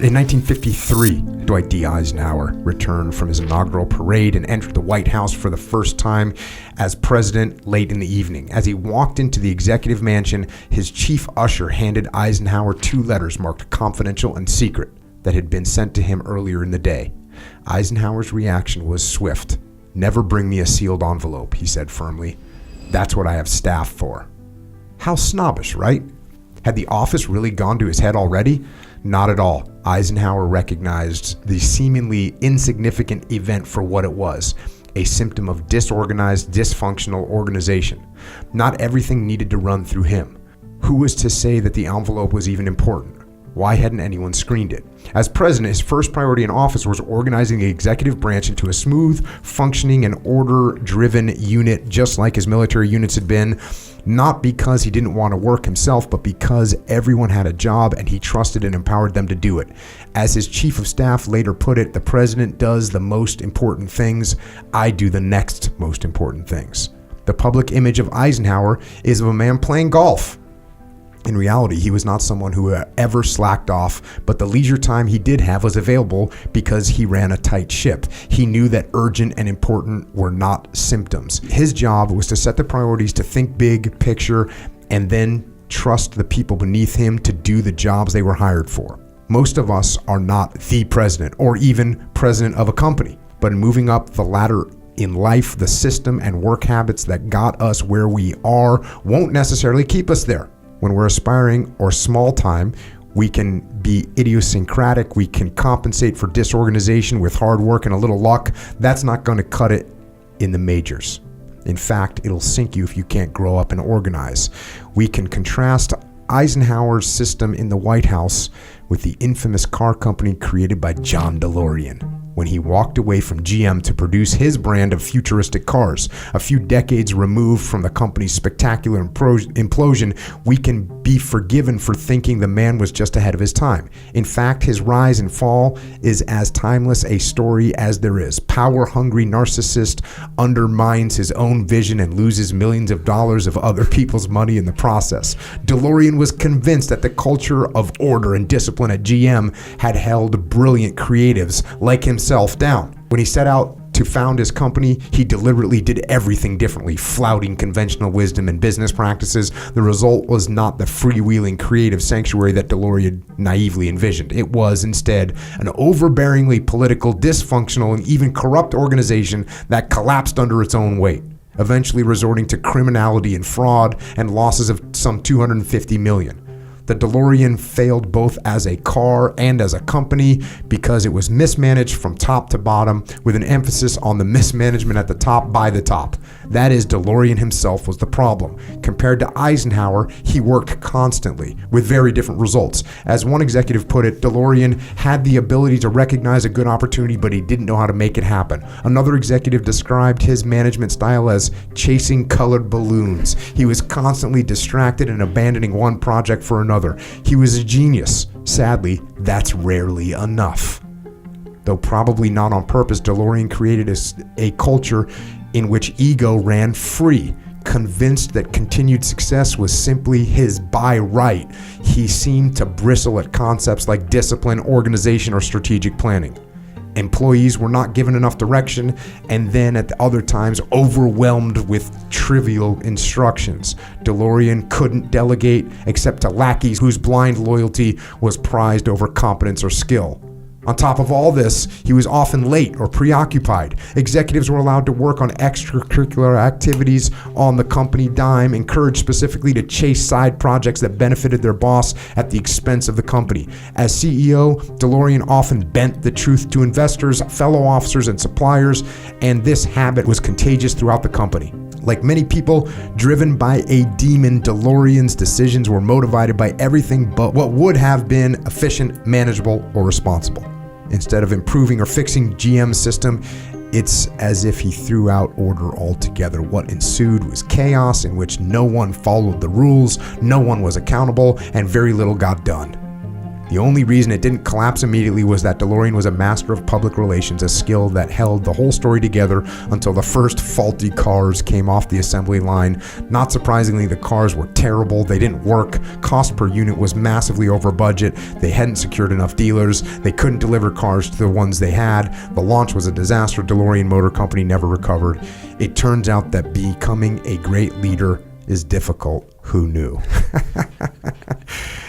In 1953, Dwight D. Eisenhower returned from his inaugural parade and entered the White House for the first time as president late in the evening. As he walked into the executive mansion, his chief usher handed Eisenhower 2 letters marked confidential and secret that had been sent to him earlier in the day. Eisenhower's reaction was swift. "Never bring me a sealed envelope," he said firmly. "That's what I have staff for." How snobbish, right? Had the office really gone to his head already? Not at all. Eisenhower recognized the seemingly insignificant event for what it was, a symptom of disorganized, dysfunctional organization. Not everything needed to run through him. Who was to say that the envelope was even important? Why hadn't anyone screened it? As president, his first priority in office was organizing the executive branch into a smooth, functioning, and order-driven unit, just like his military units had been. Not because he didn't want to work himself, but because everyone had a job and he trusted and empowered them to do it. As his chief of staff later put it, the president does the most important things. I do the next most important things. The public image of Eisenhower is of a man playing golf. In reality, he was not someone who ever slacked off, but the leisure time he did have was available because he ran a tight ship. He knew that urgent and important were not symptoms. His job was to set the priorities, to think big picture, and then trust the people beneath him to do the jobs they were hired for. Most of us are not the president or even president of a company, but in moving up the ladder in life, the system and work habits that got us where we are won't necessarily keep us there. When we're aspiring or small time, we can be idiosyncratic. We can compensate for disorganization with hard work and a little luck. That's not going to cut it in the majors. In fact, it'll sink you if you can't grow up and organize. We can contrast Eisenhower's system in the White House with the infamous car company created by John DeLorean when he walked away from GM to produce his brand of futuristic cars. A few decades removed from the company's spectacular implosion, we can be forgiven for thinking the man was just ahead of his time. In fact, his rise and fall is as timeless a story as there is. Power-hungry narcissist undermines his own vision and loses millions of dollars of other people's money in the process. DeLorean was convinced that the culture of order and discipline at GM had held brilliant creatives like himself down. When he set out to found his company, he deliberately did everything differently, flouting conventional wisdom and business practices. The result was not the freewheeling creative sanctuary that DeLorean naively envisioned. It was instead an overbearingly political, dysfunctional, and even corrupt organization that collapsed under its own weight, eventually resorting to criminality and fraud and losses of some $250 million. The DeLorean failed both as a car and as a company because it was mismanaged from top to bottom, with an emphasis on the mismanagement at the top by the top. That is, DeLorean himself was the problem. Compared to Eisenhower, he worked constantly with very different results. As one executive put it, DeLorean had the ability to recognize a good opportunity, but he didn't know how to make it happen. Another executive described his management style as chasing colored balloons. He was constantly distracted and abandoning one project for another. He was a genius. Sadly, that's rarely enough. Though probably not on purpose, DeLorean created a culture in which ego ran free. Convinced that continued success was simply his by right, he seemed to bristle at concepts like discipline, organization, or strategic planning. Employees were not given enough direction, and then at the other times overwhelmed with trivial instructions. DeLorean couldn't delegate except to lackeys whose blind loyalty was prized over competence or skill. On top of all this, he was often late or preoccupied. Executives were allowed to work on extracurricular activities on the company dime, encouraged specifically to chase side projects that benefited their boss at the expense of the company. As CEO, DeLorean often bent the truth to investors, fellow officers, and suppliers, and this habit was contagious throughout the company. Like many people driven by a demon, DeLorean's decisions were motivated by everything but what would have been efficient, manageable, or responsible. Instead of improving or fixing GM's system, it's as if he threw out order altogether. What ensued was chaos in which no one followed the rules, no one was accountable, and very little got done. The only reason it didn't collapse immediately was that DeLorean was a master of public relations, a skill that held the whole story together until the first faulty cars came off the assembly line. Not surprisingly, the cars were terrible. They didn't work. Cost per unit was massively over budget. They hadn't secured enough dealers. They couldn't deliver cars to the ones they had. The launch was a disaster. DeLorean Motor Company never recovered. It turns out that becoming a great leader is difficult. Who knew?